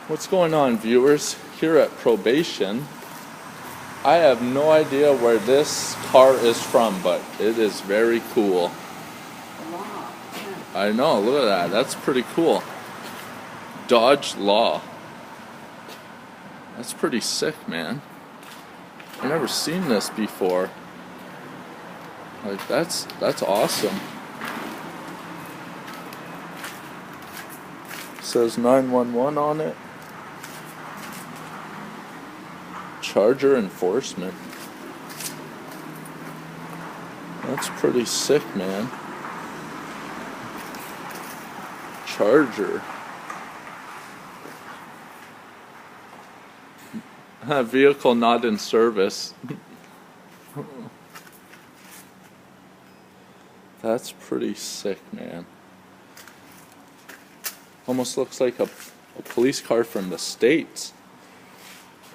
What's going on, viewers? Here at Probation, I have no idea where this car is from, but it is very cool. I know, look at that. That's pretty cool. Dodge Law. That's pretty sick, man. I've never seen this before. Like, that's awesome. It says 911 on it. Charger enforcement. That's pretty sick, man. Charger. Vehicle not in service. That's pretty sick, man. Almost looks like a police car from the States.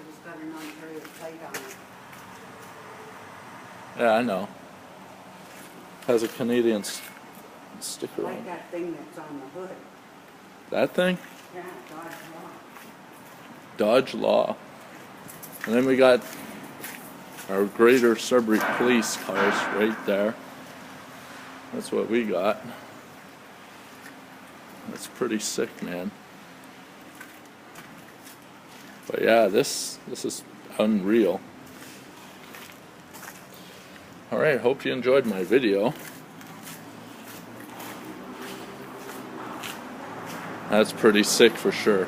It's got an Ontario plate on it. Yeah, I know. Has a Canadian sticker on Like it. that thing that's on the hood. That thing? Yeah, Dodge Law. Dodge Law. And then we got our Greater Sudbury police cars right there. That's what we got. That's pretty sick, man. But yeah, this is unreal. Alright, hope you enjoyed my video. That's pretty sick for sure.